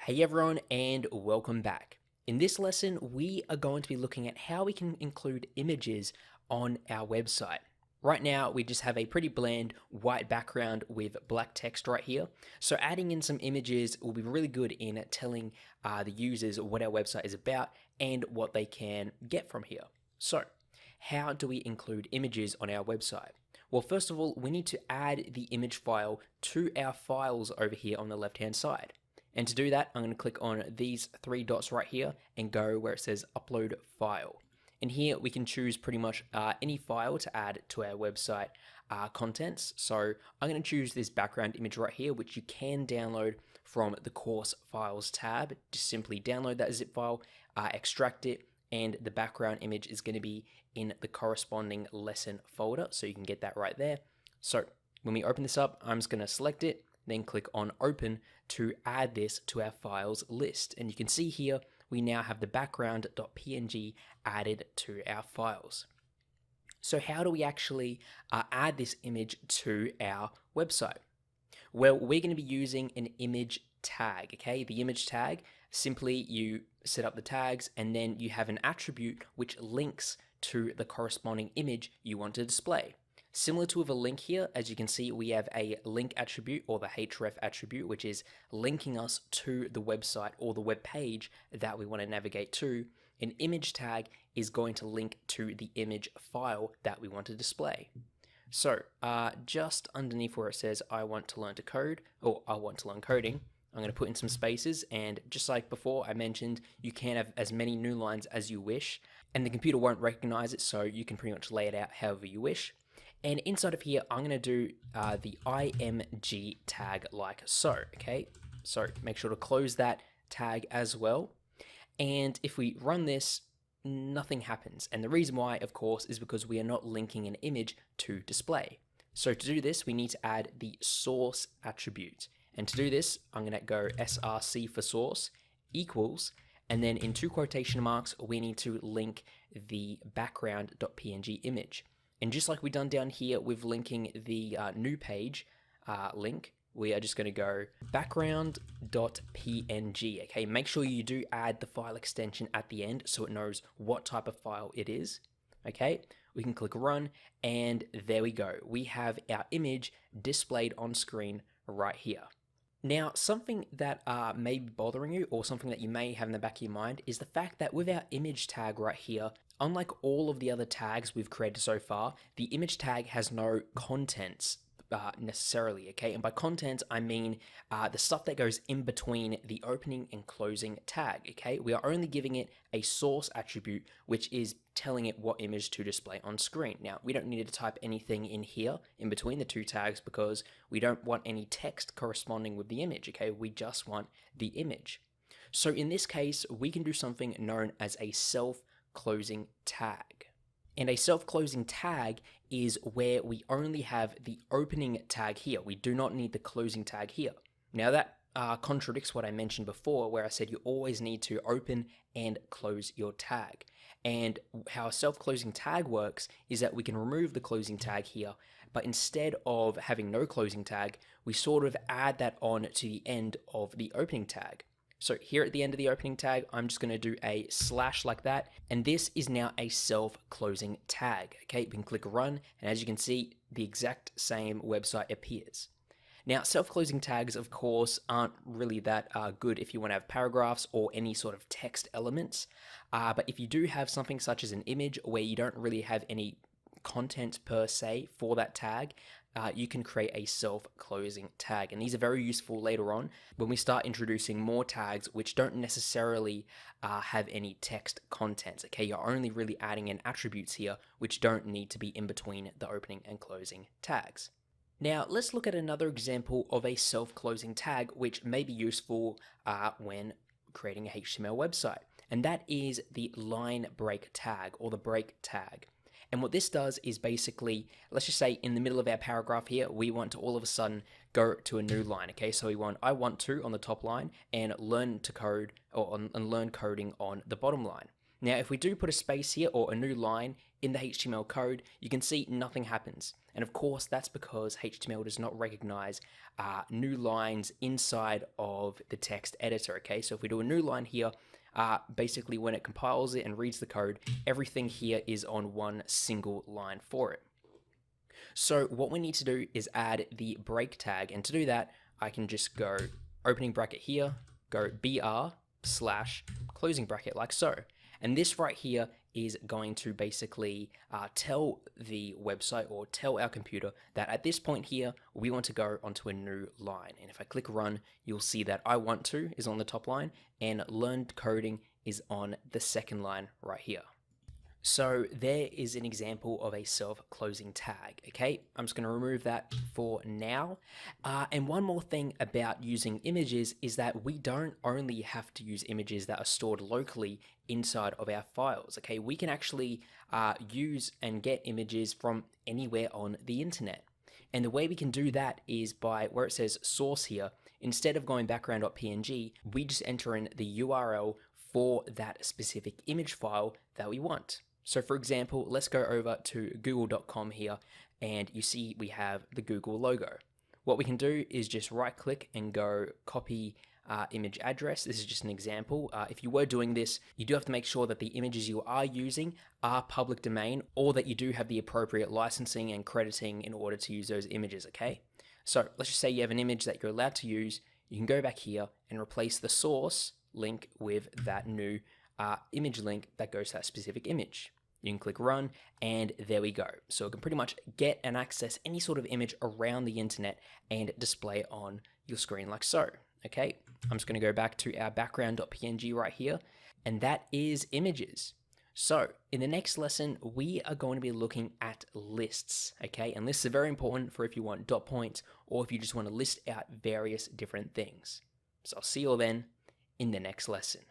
Hey everyone, and welcome back. In this lesson, we are going to be looking at how we can include images on our website. Right now, we just have a pretty bland white background with black text right here. So adding in some images will be really good in telling the users what our website is about and what they can get from here. So how do we include images on our website? Well, first of all, we need to add the image file to our files over here on the left-hand side. And to do that, I'm going to click on these three dots right here and go where it says upload file. And here we can choose pretty much any file to add to our website contents. So I'm going to choose this background image right here, which you can download from the course files tab. Just simply download that zip file, extract it, and the background image is going to be in the corresponding lesson folder. So you can get that right there. So when we open this up, I'm just going to select it, then click on open to add this to our files list. And you can see here, we now have the background.png added to our files. So how do we actually add this image to our website? Well, we're going to be using an image tag, okay? The image tag, simply you set up the tags and then you have an attribute which links to the corresponding image you want to display. Similar to with a link here, as you can see, we have a link attribute or the href attribute, which is linking us to the website or the web page that we want to navigate to. An image tag is going to link to the image file that we want to display. So just underneath where it says I want to learn to code or I want to learn coding, I'm going to put in some spaces, and just like before I mentioned, you can have as many new lines as you wish and the computer won't recognize it, so you can pretty much lay it out however you wish. And inside of here, I'm going to do the img tag like so, okay? So make sure to close that tag as well. And if we run this, nothing happens. And the reason why, of course, is because we are not linking an image to display. So to do this, we need to add the source attribute. And to do this, I'm going to go src for source equals, and then in two quotation marks, we need to link the background.png image. And just like we've done down here with linking the new page link, we are just going to go background.png, okay? Make sure you do add the file extension at the end so it knows what type of file it is, okay? We can click run, and there we go. We have our image displayed on screen right here. Now, something that may be bothering you or something that you may have in the back of your mind is the fact that with our image tag right here, unlike all of the other tags we've created so far, the image tag has no contents necessarily, okay? And by contents, I mean the stuff that goes in between the opening and closing tag, okay? We are only giving it a source attribute, which is telling it what image to display on screen. Now, we don't need to type anything in here in between the two tags because we don't want any text corresponding with the image, okay? We just want the image. So in this case, we can do something known as a self-closing tag. And a self-closing tag is where we only have the opening tag here. We do not need the closing tag here. Now that contradicts what I mentioned before, where I said you always need to open and close your tag. And how a self-closing tag works is that we can remove the closing tag here, but instead of having no closing tag, we sort of add that on to the end of the opening tag. So here at the end of the opening tag, I'm just going to do a slash like that. And this is now a self-closing tag. Okay, we can click run. And as you can see, the exact same website appears. Now, self-closing tags, of course, aren't really that good if you want to have paragraphs or any sort of text elements. But if you do have something such as an image where you don't really have any content per se for that tag, you can create a self-closing tag. And these are very useful later on when we start introducing more tags which don't necessarily have any text contents. Okay, you're only really adding in attributes here which don't need to be in between the opening and closing tags. Now, let's look at another example of a self-closing tag which may be useful when creating a HTML website. And that is the line break tag or the break tag. And what this does is basically, let's just say in the middle of our paragraph here, we want to all of a sudden go to a new line, okay? So we want, I want to on the top line and learn to code and learn coding on the bottom line. Now, if we do put a space here or a new line in the HTML code, you can see nothing happens. And of course, that's because HTML does not recognize new lines inside of the text editor, okay? So if we do a new line here, basically when it compiles it and reads the code, everything here is on one single line for it. So what we need to do is add the break tag. And to do that, I can just go opening bracket here, go BR slash closing bracket like so. And this right here is going to basically tell the website or tell our computer that at this point here, we want to go onto a new line. And if I click run, you'll see that I want to is on the top line and learned coding is on the second line right here. So there is an example of a self-closing tag, okay? I'm just gonna remove that for now. And one more thing about using images is that we don't only have to use images that are stored locally inside of our files, okay? We can actually use and get images from anywhere on the internet. And the way we can do that is by where it says source here, instead of going background.png, we just enter in the URL for that specific image file that we want. So for example, let's go over to google.com here and you see we have the Google logo. What we can do is just right click and go copy image address. This is just an example. If you were doing this, you do have to make sure that the images you are using are public domain or that you do have the appropriate licensing and crediting in order to use those images, okay? So let's just say you have an image that you're allowed to use. You can go back here and replace the source link with that new image link that goes to that specific image. You can click run and there we go. So it can pretty much get and access any sort of image around the internet and display it on your screen like so. Okay, I'm just going to go back to our background.png right here, and that is images. So in the next lesson, we are going to be looking at lists, okay? And lists are very important for if you want dot points or if you just want to list out various different things. So I'll see you all then in the next lesson.